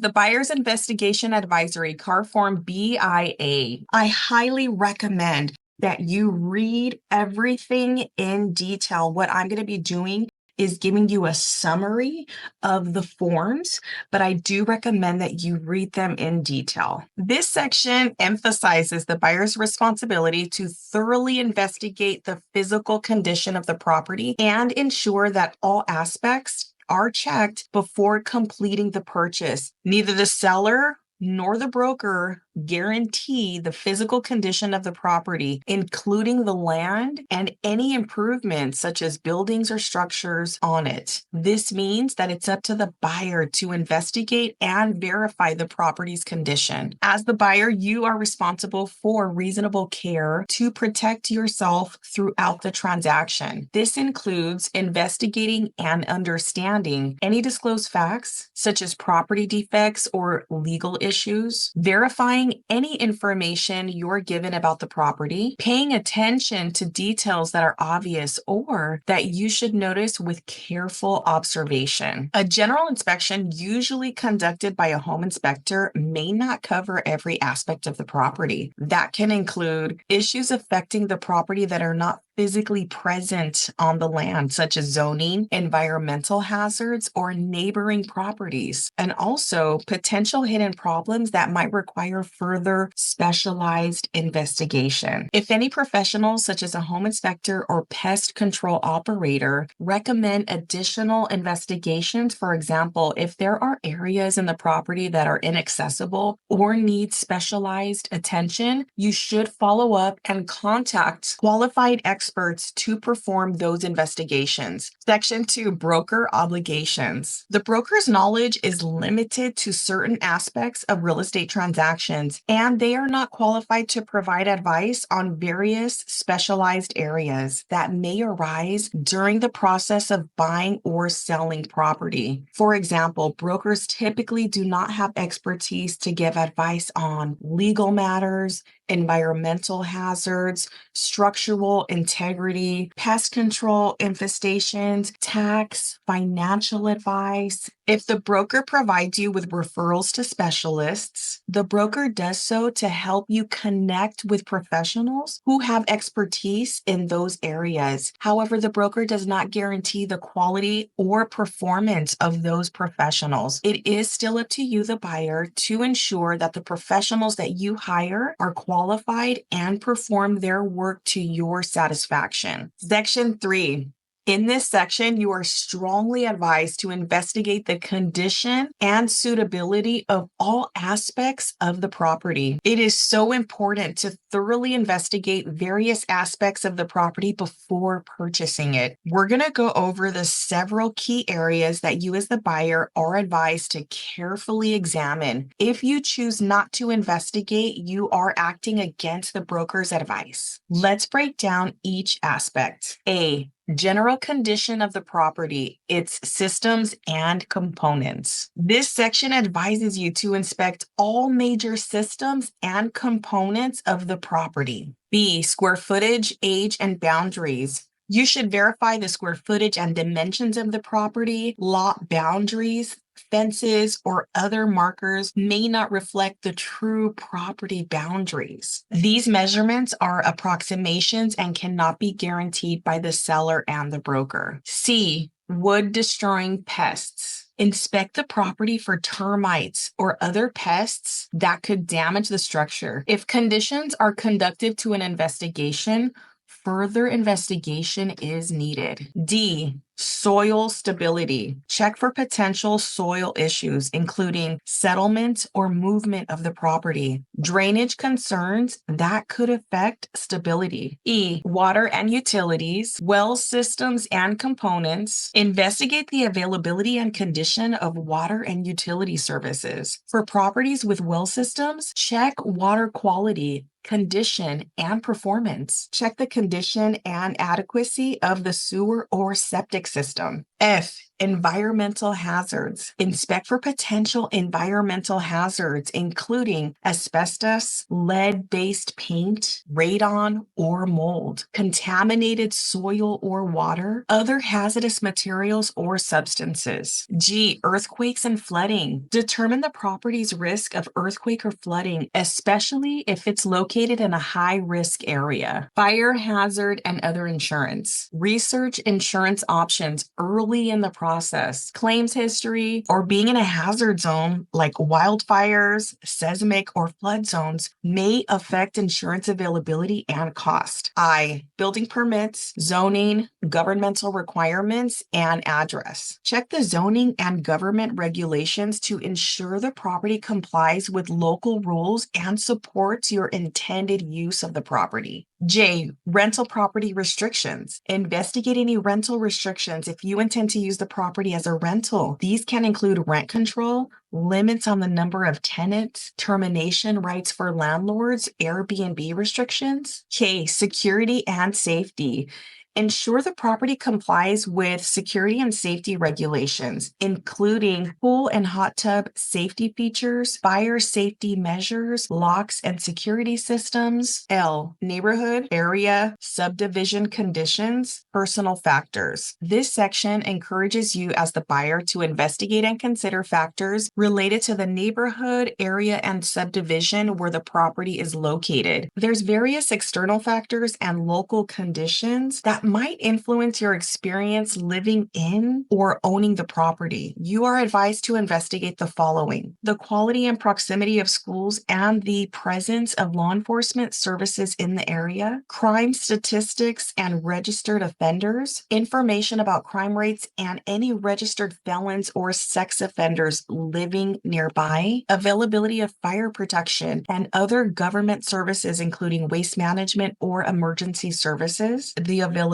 The Buyer's Investigation Advisory, car form BIA. I highly recommend that you read everything in detail. What I'm going to be doing is giving you a summary of the forms, but I do recommend that you read them in detail. This section emphasizes the buyer's responsibility to thoroughly investigate the physical condition of the property and ensure that all aspects are checked before completing the purchase. Neither the seller nor the broker guarantee the physical condition of the property, including the land and any improvements such as buildings or structures on it. This means that it's up to the buyer to investigate and verify the property's condition. As the buyer, you are responsible for reasonable care to protect yourself throughout the transaction. This includes investigating and understanding any disclosed facts, such as property defects or legal issues, verifying any information you're given about the property, paying attention to details that are obvious or that you should notice with careful observation. A general inspection, usually conducted by a home inspector, may not cover every aspect of the property. That can include issues affecting the property that are not physically present on the land, such as zoning, environmental hazards, or neighboring properties, and also potential hidden problems that might require further specialized investigation. If any professionals, such as a home inspector or pest control operator, recommend additional investigations, for example, if there are areas in the property that are inaccessible or need specialized attention, you should follow up and contact qualified experts to perform those investigations. Section 2, broker obligations. The broker's knowledge is limited to certain aspects of real estate transactions, and they are not qualified to provide advice on various specialized areas that may arise during the process of buying or selling property. For example, brokers typically do not have expertise to give advice on legal matters, environmental hazards, structural integrity, pest control, infestations, tax, financial advice. If the broker provides you with referrals to specialists, the broker does so to help you connect with professionals who have expertise in those areas. However, the broker does not guarantee the quality or performance of those professionals. It is still up to you, the buyer, to ensure that the professionals that you hire are qualified and perform their work to your satisfaction. Section 3. In this section, you are strongly advised to investigate the condition and suitability of all aspects of the property. It is so important to thoroughly investigate various aspects of the property before purchasing it. We're going to go over the several key areas that you as the buyer are advised to carefully examine. If you choose not to investigate, you are acting against the broker's advice. Let's break down each aspect. A. General condition of the property, its systems and components. This section advises you to inspect all major systems and components of the property. B. Square footage, age, and boundaries. You should verify the square footage and dimensions of the property, lot boundaries. Fences or other markers may not reflect the true property boundaries. These measurements are approximations and cannot be guaranteed by the seller and the broker. C. Wood destroying pests. Inspect the property for termites or other pests that could damage the structure. If conditions are conducive to an investigation, further investigation is needed. D. Soil stability. Check for potential soil issues, including settlement or movement of the property. Drainage concerns that could affect stability. E. Water and utilities, well systems and components. Investigate the availability and condition of water and utility services. For properties with well systems, check water quality, condition, and performance. Check the condition and adequacy of the sewer or septic system. F. Environmental hazards. Inspect for potential environmental hazards, including asbestos, lead-based paint, radon, or mold, contaminated soil or water, other hazardous materials or substances. G. Earthquakes and flooding. Determine the property's risk of earthquake or flooding, especially if it's located in a high-risk area. Fire hazard and other insurance. Research insurance options early in the process. Claims history or being in a hazard zone like wildfires, seismic, or flood zones may affect insurance availability and cost. I. Building permits, zoning, governmental requirements, and address. Check the zoning and government regulations to ensure the property complies with local rules and supports your intended use of the property. J. Rental property restrictions. Investigate any rental restrictions if you intend to use the property as a rental. These can include rent control, limits on the number of tenants, termination rights for landlords, Airbnb restrictions. K. Security and safety. Ensure the property complies with security and safety regulations, including pool and hot tub safety features, fire safety measures, locks and security systems. L. Neighborhood, area, subdivision conditions, personal factors. This section encourages you as the buyer to investigate and consider factors related to the neighborhood, area, and subdivision where the property is located. There's various external factors and local conditions that might influence your experience living in or owning the property. You are advised to investigate the following: the quality and proximity of schools and the presence of law enforcement services in the area, crime statistics and registered offenders, information about crime rates and any registered felons or sex offenders living nearby, availability of fire protection and other government services, including waste management or emergency services, the availability,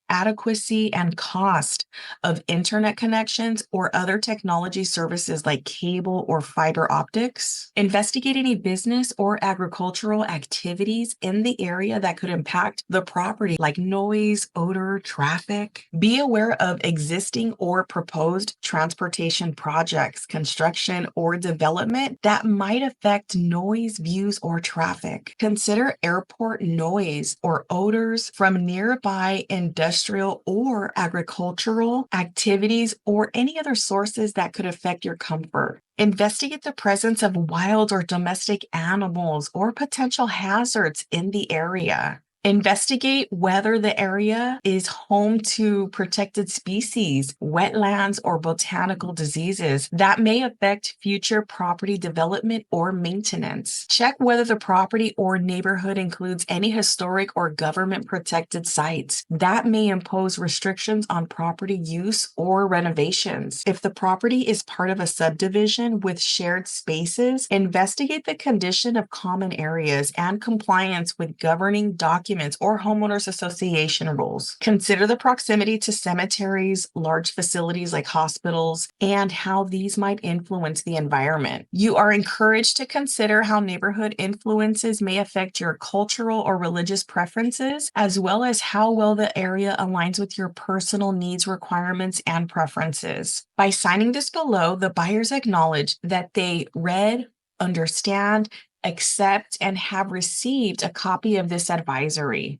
adequacy, and cost of internet connections or other technology services like cable or fiber optics. Investigate any business or agricultural activities in the area that could impact the property, like noise, odor, traffic. Be aware of existing or proposed transportation projects, construction, or development that might affect noise, views, or traffic. Consider airport noise or odors from nearby industrial or agricultural activities or any other sources that could affect your comfort. Investigate the presence of wild or domestic animals or potential hazards in the area. Investigate whether the area is home to protected species, wetlands, or botanical diseases that may affect future property development or maintenance. Check whether the property or neighborhood includes any historic or government protected sites that may impose restrictions on property use or renovations. If the property is part of a subdivision with shared spaces, investigate the condition of common areas and compliance with governing documents or homeowners association rules. Consider the proximity to cemeteries, large facilities like hospitals, and how these might influence the environment. You are encouraged to consider how neighborhood influences may affect your cultural or religious preferences, as well as how well the area aligns with your personal needs, requirements, and preferences. By signing this below, the buyers acknowledge that they read, understand, accept, and have received a copy of this advisory.